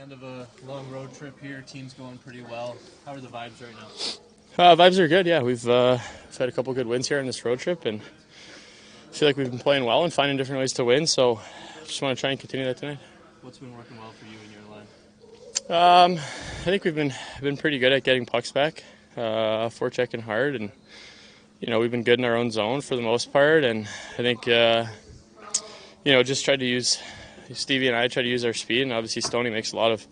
End of a long road trip here. Team's going pretty well. How are the vibes right now? Vibes are good, yeah. We've had a couple good wins here on this road trip, and I feel like we've been playing well and finding different ways to win, so just want to try and continue that tonight. What's been working well for you in your line? I think we've been pretty good at getting pucks back, forechecking hard, and we've been good in our own zone for the most part, and I think just tried to use Stevie and I tried to use our speed, and obviously Stoney makes a lot of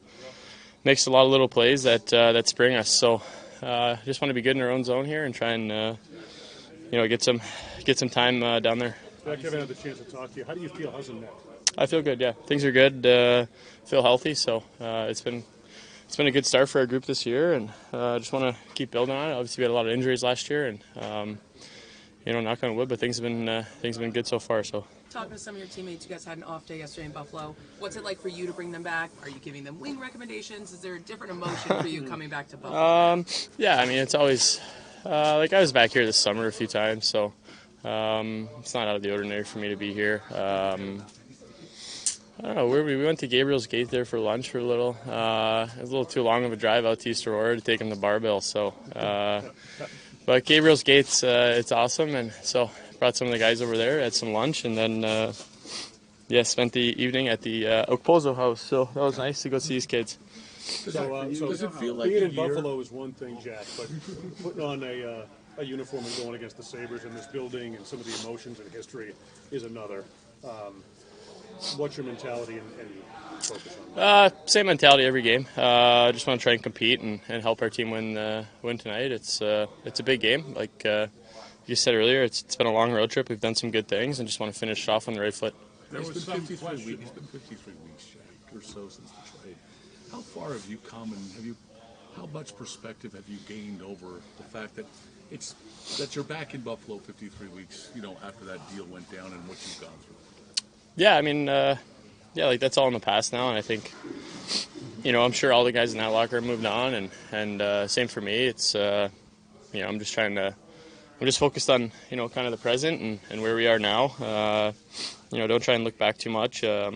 little plays that spring us. So just want to be good in our own zone here and try and get some time down there. Jack, I haven't had the chance to talk to you. How do you feel? How's the net? I feel good. Yeah, things are good. Feel healthy. So it's been a good start for our group this year, and just want to keep building on it. Obviously, we had a lot of injuries last year, and knock on wood, but things have been good so far. So. Talking to some of your teammates, you guys had an off day yesterday in Buffalo. What's it like for you to bring them back? Are you giving them wing recommendations? Is there a different emotion for you coming back to Buffalo? Yeah, I mean, it's always I was back here this summer a few times, so it's not out of the ordinary for me to be here. I don't know, we went to Gabriel's Gate there for lunch for a little. It was a little too long of a drive out to East Aurora to take him to Barbell, so but Gabriel's Gate's it's awesome, and so brought some of the guys over there, had some lunch, and then spent the evening at the Okposo house. So that was nice to go see these kids. So does it feel like being in Buffalo is one thing, Jack, but putting on a uniform and going against the Sabres in this building and some of the emotions and history is another. What's your mentality and focus on that? Same mentality every game. Just want to try and compete and help our team win tonight. It's a big game. Like you said earlier, it's been a long road trip. We've done some good things and just want to finish off on the right foot. It's been 53 weeks, Jack, or so since the trade. How far have you come, and how much perspective have you gained over the fact that you're back in Buffalo 53 weeks, after that deal went down and what you've gone through? Yeah, I mean, like that's all in the past now, and I think, I'm sure all the guys in that locker room moved on, and same for me. It's, I'm just focused on, kind of the present and where we are now. Don't try and look back too much. I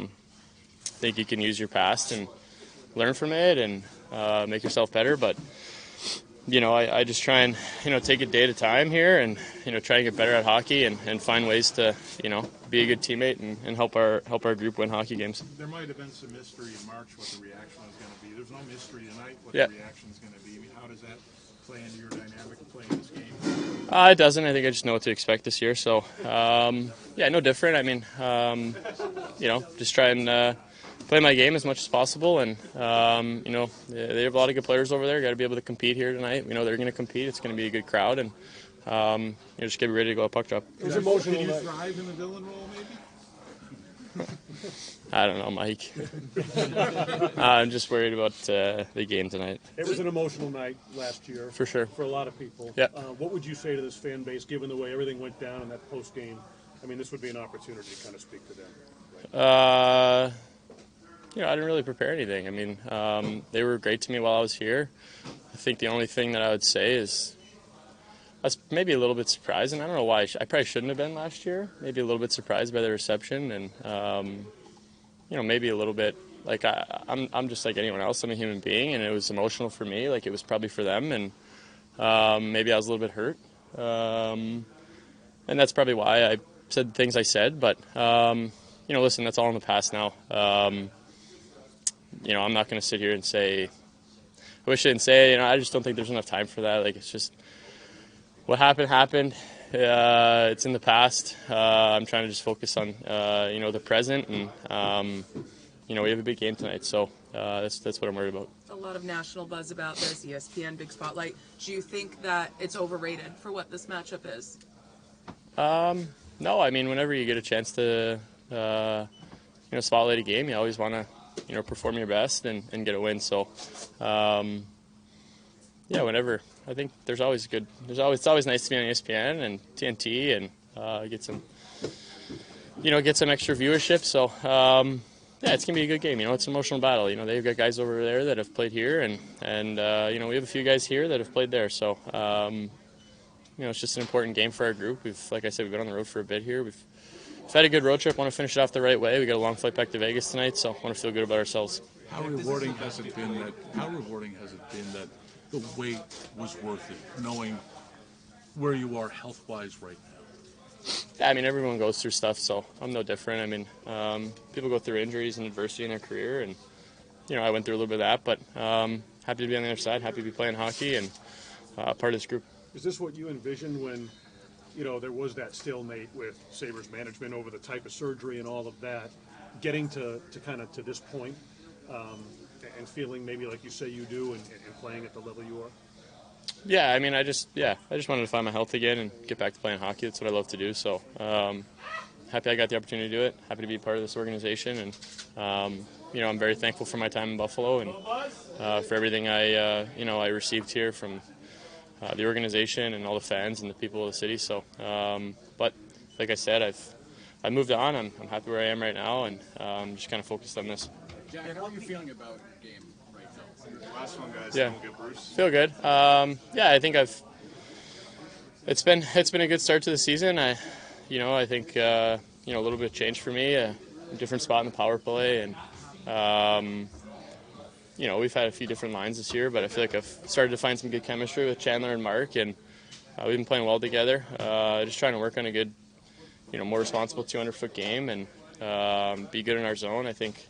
think you can use your past and learn from it and make yourself better. But, I just try and, take it day at a time here and, try and get better at hockey and find ways to, be a good teammate and help our group win hockey games. There might have been some mystery in March what the reaction was going to be. There's no mystery tonight what the reaction is going to be. I mean, how does that play into your dynamic of playing this game? It doesn't. I think I just know what to expect this year. So, no different. I mean, just try and play my game as much as possible. And, they have a lot of good players over there. Got to be able to compete here tonight. We know they're going to compete. It's going to be a good crowd. And, just get ready to go at puck drop. It was emotional. Can you thrive in the villain role, maybe? I don't know, Mike. I'm just worried about the game tonight. It was an emotional night last year. For sure. For a lot of people. Yeah. What would you say to this fan base, given the way everything went down in that post game? I mean, this would be an opportunity to kind of speak to them. Right? I didn't really prepare anything. I mean, they were great to me while I was here. I think the only thing that I would say is I was maybe a little bit surprised, and I don't know why. I probably shouldn't have been last year. Maybe a little bit surprised by the reception, and maybe a little bit like I'm just like anyone else. I'm a human being, and it was emotional for me. Like it was probably for them, and maybe I was a little bit hurt, and that's probably why I said the things I said. But listen, that's all in the past now. I'm not going to sit here and say. I wish I didn't say it. I just don't think there's enough time for that. Like it's just. What happened. It's in the past. I'm trying to just focus on, the present, and we have a big game tonight, so that's what I'm worried about. A lot of national buzz about this. ESPN, big spotlight. Do you think that it's overrated for what this matchup is? No, I mean, whenever you get a chance to, spotlight a game, you always want to, perform your best and get a win. So, whenever. I think it's always nice to be on ESPN and TNT and get some extra viewership. So it's gonna be a good game. It's an emotional battle. They've got guys over there that have played here, and we have a few guys here that have played there. So it's just an important game for our group. Like I said, we've been on the road for a bit here. We've had a good road trip. Want to finish it off the right way. We got a long flight back to Vegas tonight, so want to feel good about ourselves. How rewarding has it been that the wait was worth it, knowing where you are health-wise right now? Yeah, I mean, everyone goes through stuff, so I'm no different. I mean, people go through injuries and adversity in their career, and I went through a little bit of that, but happy to be on the other side, happy to be playing hockey and part of this group. Is this what you envisioned when, there was that stalemate with Sabres management over the type of surgery and all of that, getting to kind of to this point, and feeling maybe like you say you do and playing at the level you are? Yeah, I mean, I just wanted to find my health again and get back to playing hockey. That's what I love to do. So happy I got the opportunity to do it. Happy to be part of this organization, and I'm very thankful for my time in Buffalo and for everything I received here from the organization and all the fans and the people of the city. So, but like I said, I moved on. I'm happy where I am right now, and I'm just kind of focused on this. Jack, how are you feeling about your game right now? The last one, guys. Yeah. Don't get Bruce. Feel good. I think it's been a good start to the season. I think a little bit of change for me, a different spot in the power play, and we've had a few different lines this year, but I feel like I've started to find some good chemistry with Chandler and Mark, and we've been playing well together. Just trying to work on a good, more responsible 200-foot game and be good in our zone. I think,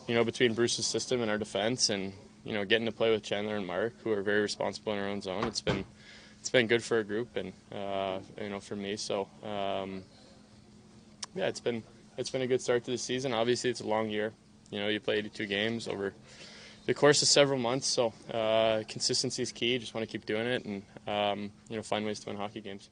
between Bruce's system and our defense, and getting to play with Chandler and Mark, who are very responsible in our own zone, it's been good for a group and for me. So it's been a good start to the season. Obviously, it's a long year. You play 82 games over the course of several months, so consistency is key. Just want to keep doing it and find ways to win hockey games.